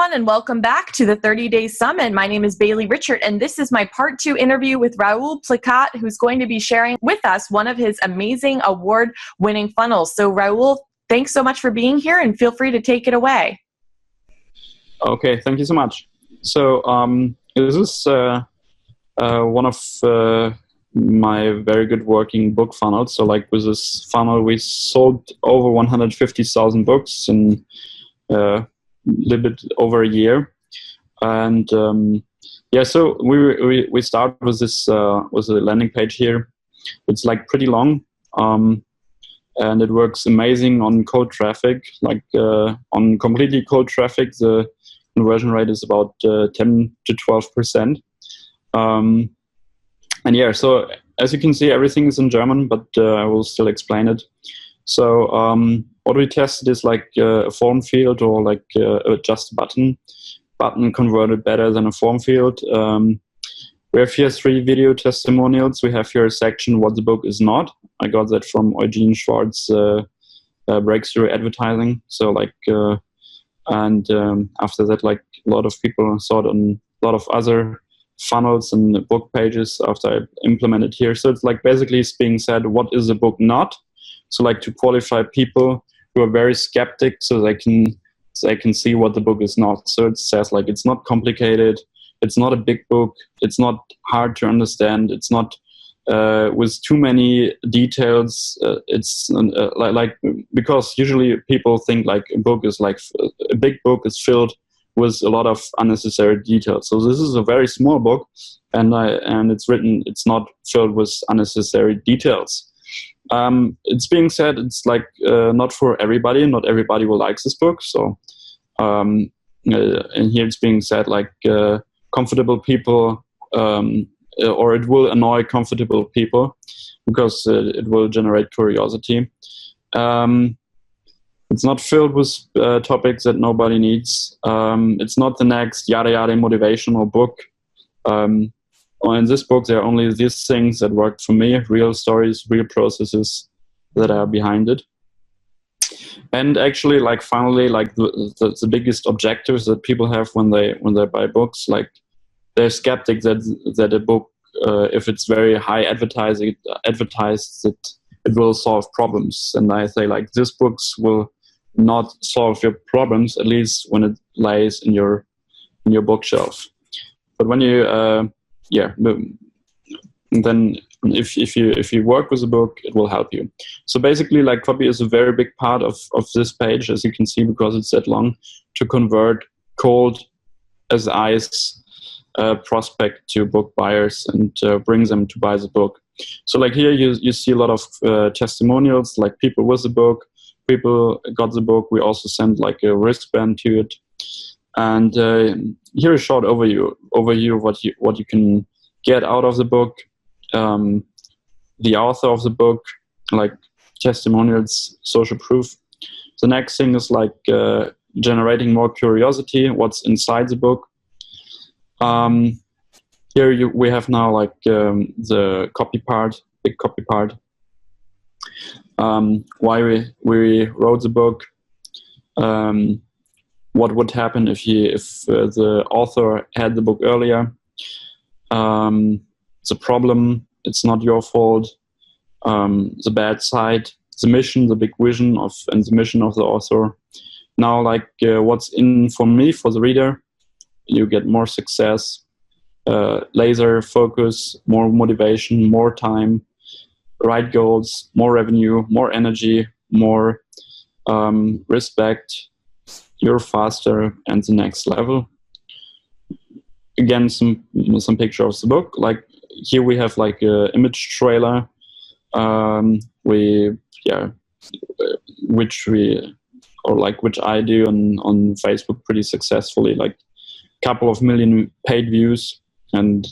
everyone, and welcome back to the 30-Day Summit. My name is Bailey Richard, and this is my part 2 interview with Raoul Plickat, who's going to be sharing with us one of his amazing award-winning funnels. So Raoul, thanks so much for being here, and feel free to take it away. Okay, thank you so much. So this is one of my very good working book funnels. So like with this funnel, we sold over 150,000 books in little bit over a year, and so we start with this with a landing page here. It's like pretty long, and it works amazing on cold traffic. Like on completely cold traffic, the conversion rate is about 10 to 12%. And yeah, so as you can see, everything is in German, but I will still explain it. So what we tested is like a form field or like just a button converted better than a form field. We have here 3 video testimonials. We have here a section what the book is not. I got that from Eugene Schwartz's breakthrough advertising. So like after that, like a lot of people saw it on a lot of other funnels and book pages after I implemented here. So it's like basically it's being said what is the book not. So like to qualify people who are very skeptic so they can see what the book is not. So it says like it's not complicated, it's not a big book, it's not hard to understand, it's not with too many details. It's like because usually people think like a book is like a big book is filled with a lot of unnecessary details. So this is a very small book, and it's not filled with unnecessary details. It's being said it's like not for everybody. Not everybody will like this book. So and here it's being said like comfortable people, or it will annoy comfortable people because it will generate curiosity. It's not filled with topics that nobody needs. It's not the next yada yada motivational book. In this book, there are only these things that worked for me, real stories, real processes that are behind it. And actually, like finally, like the biggest objectives that people have when they buy books, like they're skeptic that a book, if it's very high advertised, that it will solve problems. And I say like these books will not solve your problems, at least when it lies in your bookshelf. But when you then if you work with a book, it will help you. So basically, like copy is a very big part of this page, as you can see, because it's that long, to convert cold as ice prospect to book buyers and bring them to buy the book. So like here you see a lot of testimonials, like people with the book, people got the book. We also sent like a wristband to it. And here a short overview of what you can get out of the book, the author of the book, like testimonials, social proof. The next thing is like generating more curiosity, what's inside the book. Here we have now like the copy part, big copy part. Why we wrote the book. What would happen if the author had the book earlier? The problem, it's not your fault. The bad side, the mission, the big vision and the mission of the author. Now, like what's in for me, for the reader, you get more success, laser focus, more motivation, more time, right goals, more revenue, more energy, more respect. You're faster and the next level. Again, some picture of the book. Like here we have like a image trailer, which I do on Facebook pretty successfully, like a couple of million paid views, and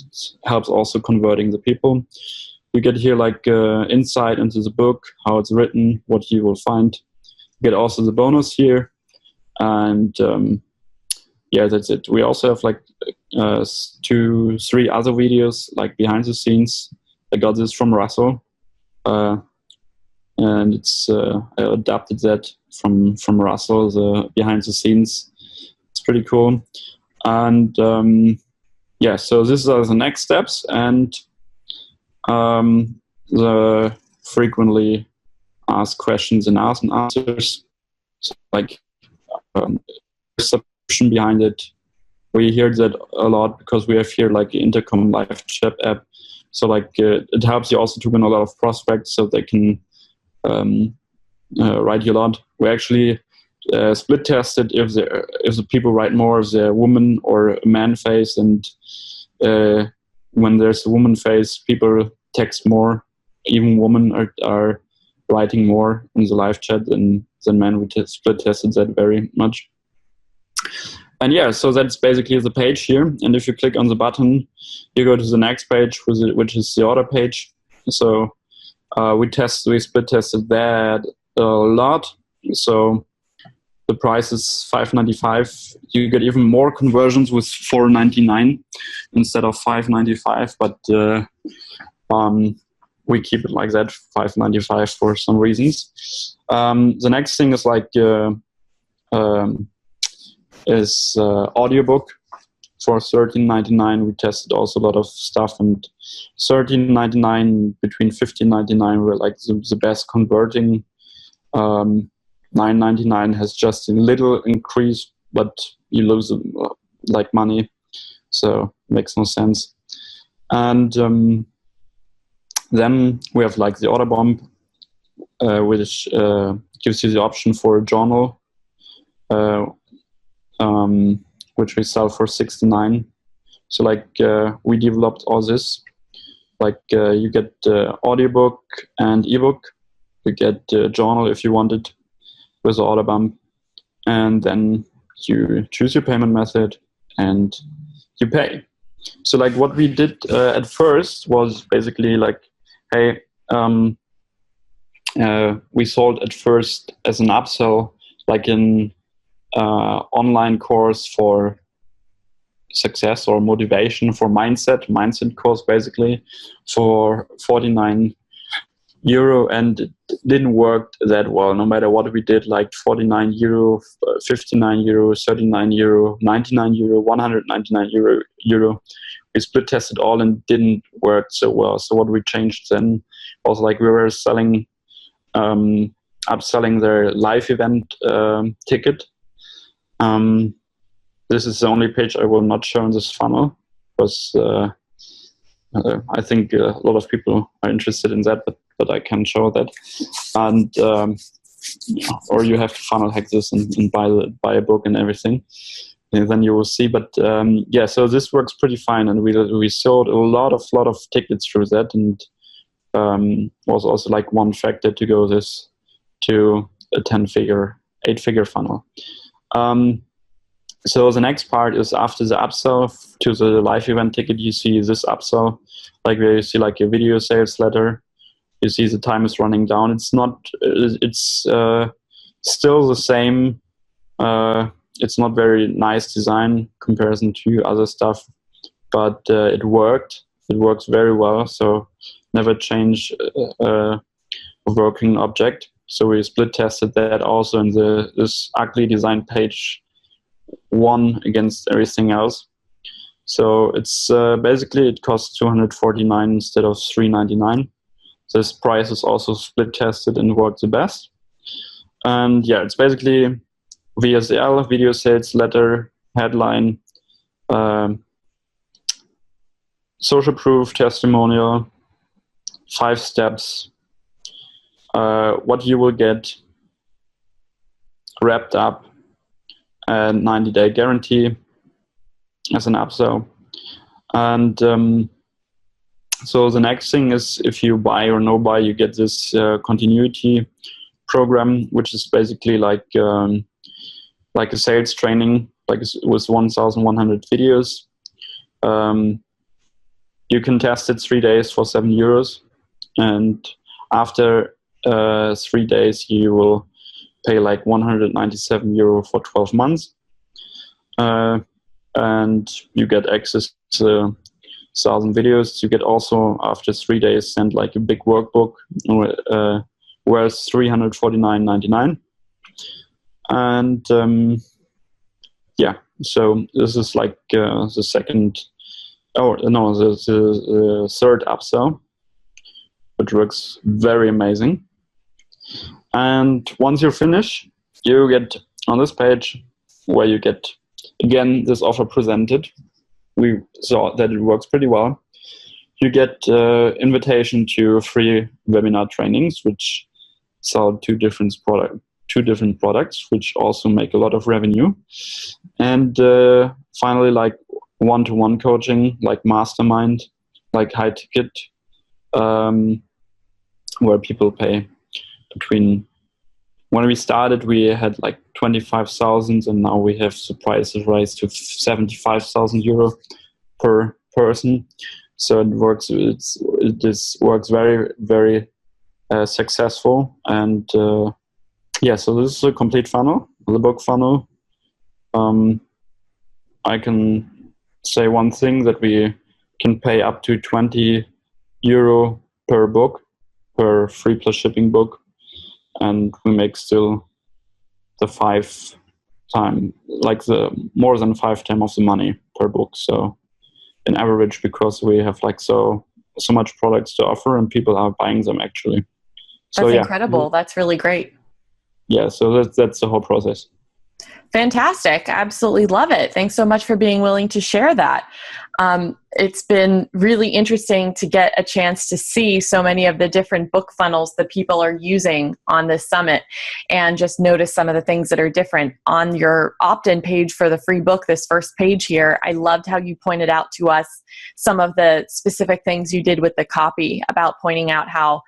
helps also converting the people. You get here like insight into the book, how it's written, what you will find. You get also the bonus here. And that's it. We also have like 2-3 other videos like behind the scenes. I got this from Russell, and it's I adapted that from Russell, the behind the scenes. It's pretty cool. And yeah, so these are the next steps, and the frequently asked questions and answers. So like subscription behind it. We hear that a lot because we have here like Intercom live chat app. So like it helps you also to win a lot of prospects, so they can write you a lot. We actually split tested if the people write more of the woman or a man face, and when there's a woman face, people text more. Even women are writing more in the live chat than men. We split tested that very much. And yeah, so that's basically the page here. And if you click on the button, you go to the next page, which is the order page. So we split tested that a lot. So the price is $5.95. You get even more conversions with $4.99 instead of $5.95. But we keep it like that, $5.95 for some reasons. The next thing is like audiobook for $13.99. We tested also a lot of stuff, and $13.99 between $15.99 were like the best converting. $9.99 has just a little increase, but you lose like money, so makes no sense. And then we have like the order bomb, which gives you the option for a journal, which we sell for $69. So like we developed all this. Like you get audiobook and ebook. You get a journal if you want it with the order bump, and then you choose your payment method and you pay. So like what we did at first was basically like, hey, we sold at first as an upsell, like an online course for success or motivation, for mindset course basically, for €49, and it didn't work that well. No matter what we did, like €49, €59, €39, €99, €199. We split tested all and didn't work so well. So what we changed then was like we were selling, upselling their live event ticket. This is the only page I will not show in this funnel, because I think a lot of people are interested in that, but I can show that. And or you have to funnel hack this and buy a book and everything, and then you will see. But yeah, so this works pretty fine, and we sold a lot of tickets through that, and was also like one factor to go this to a 8-figure funnel. So the next part is after the upsell to the live event ticket, you see this upsell, like where you see like a video sales letter. You see the time is running down. It's still the same. It's not very nice design comparison to other stuff, but it worked. It works very well. So never change a working object. So we split tested that also in this ugly design page won against everything else. So it's basically it costs $249 instead of $399. This price is also split tested and worked the best. And yeah, it's basically VSL, video sales letter, headline, social proof, testimonial, 5 steps, what you will get, wrapped up, and 90-day guarantee as an upsell. And so the next thing is, if you buy or no buy, you get this continuity program, which is basically like a sales training, like with 1,100 videos. You can test it 3 days for €7, and after 3 days you will pay like €197 for 12 months, and you get access to 1,000 videos. You get also after 3 days sent like a big workbook, worth $349.99. And yeah, So this is like the second, oh no, the third upsell, which works very amazing. And once you finish, you get on this page where you get again this offer presented. We saw that it works pretty well. You get invitation to free webinar trainings, which sell two different products, which also make a lot of revenue. And finally, like one-to-one coaching, like mastermind, like high ticket, where people pay between. When we started, we had like 25,000, and now we have the prices raised to 75,000 euro per person. So it works. This works very, very successful. And so this is a complete funnel, the book funnel. I can say one thing, that we can pay up to 20 euro per book, per free plus shipping book. And we make still the more than 5 times of the money per book. So in average, because we have like so much products to offer, and people are buying them actually. That's incredible. That's really great. Yeah. So that's the whole process. Fantastic. Absolutely love it. Thanks so much for being willing to share that. It's been really interesting to get a chance to see so many of the different book funnels that people are using on this summit, and just notice some of the things that are different. On your opt-in page for the free book, this first page here, I loved how you pointed out to us some of the specific things you did with the copy, about pointing out how,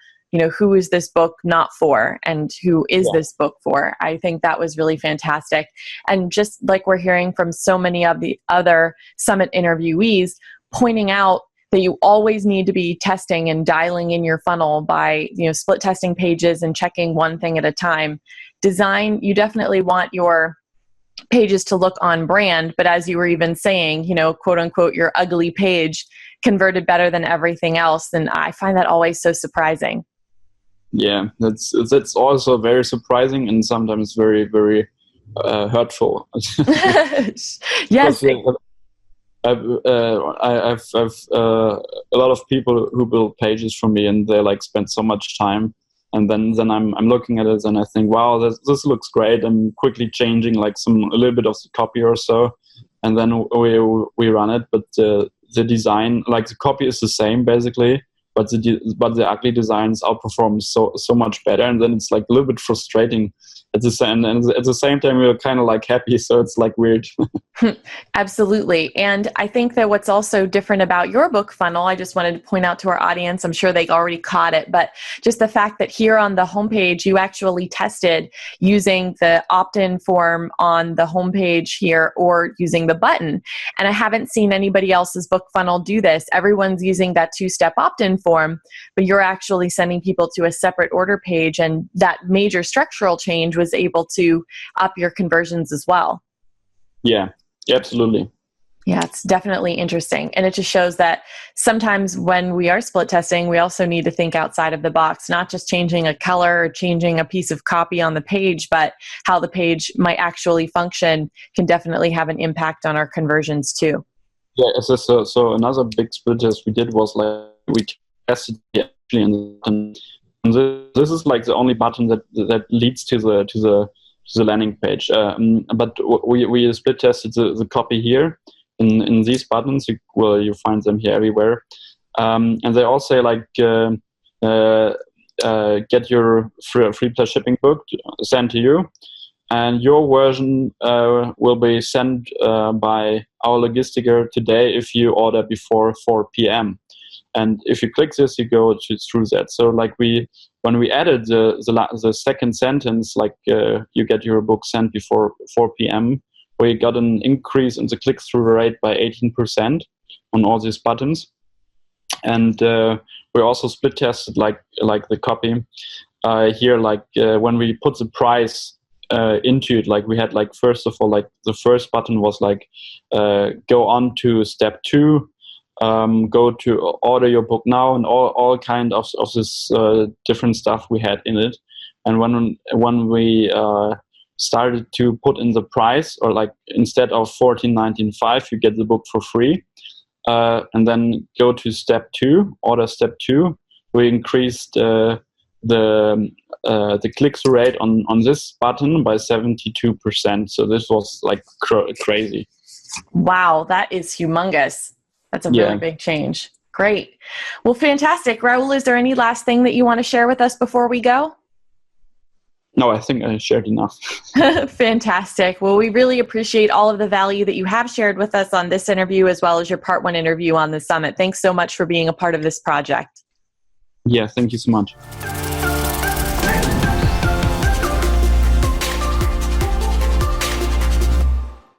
who is this book not for, and who is this book for? I think that was really fantastic. And just like we're hearing from so many of the other summit interviewees, pointing out that you always need to be testing and dialing in your funnel by, split testing pages and checking one thing at a time. Design, you definitely want your pages to look on brand, but as you were even saying, quote unquote, your ugly page converted better than everything else. And I find that always so surprising. Yeah, that's also very surprising, and sometimes very, very hurtful. Yes. I've a lot of people who build pages for me, and they like spend so much time, and then I'm looking at it and I think, wow, this looks great. I'm quickly changing like a little bit of the copy or so, and then we run it. But the design, like the copy is the same basically, but the ugly designs outperform so much better, and then it's like a little bit frustrating at the same time. We're kind of like happy, so it's like weird. Absolutely. And I think that what's also different about your book funnel, I just wanted to point out to our audience, I'm sure they already caught it, but just the fact that here on the homepage, you actually tested using the opt-in form on the homepage here, or using the button. And I haven't seen anybody else's book funnel do this. Everyone's using that 2-step opt-in form, but you're actually sending people to a separate order page, and that major structural change was able to up your conversions as well. Yeah, absolutely. Yeah, it's definitely interesting. And it just shows that sometimes when we are split testing, we also need to think outside of the box, not just changing a color or changing a piece of copy on the page, but how the page might actually function can definitely have an impact on our conversions too. Yeah, so another big split test we did was like we tested actually, and this is like the only button that leads to the landing page. But we split tested the copy here in these buttons. You find them here everywhere, and they all say like get your free plus shipping book sent to you, and your version will be sent by our logisticer today if you order before 4 p.m. And if you click this, you go through that. So like when we added the second sentence, like you get your book sent before 4 p.m., we got an increase in the click-through rate by 18% on all these buttons. And we also split tested like the copy here, like when we put the price into it, like we had like, first of all, like the first button was like go on to step 2. Go to order your book now, and all kind of this different stuff we had in it. And when we started to put in the price, or like instead of $14.95, you get the book for free. And then go to step 2, order step 2. We increased the click-through rate on this button by 72%. So this was like crazy. Wow, that is humongous. That's a really big change. Great. Well, fantastic. Raoul, is there any last thing that you want to share with us before we go? No, I think I shared enough. Fantastic. Well, we really appreciate all of the value that you have shared with us on this interview, as well as your part 1 interview on the summit. Thanks so much for being a part of this project. Yeah, thank you so much.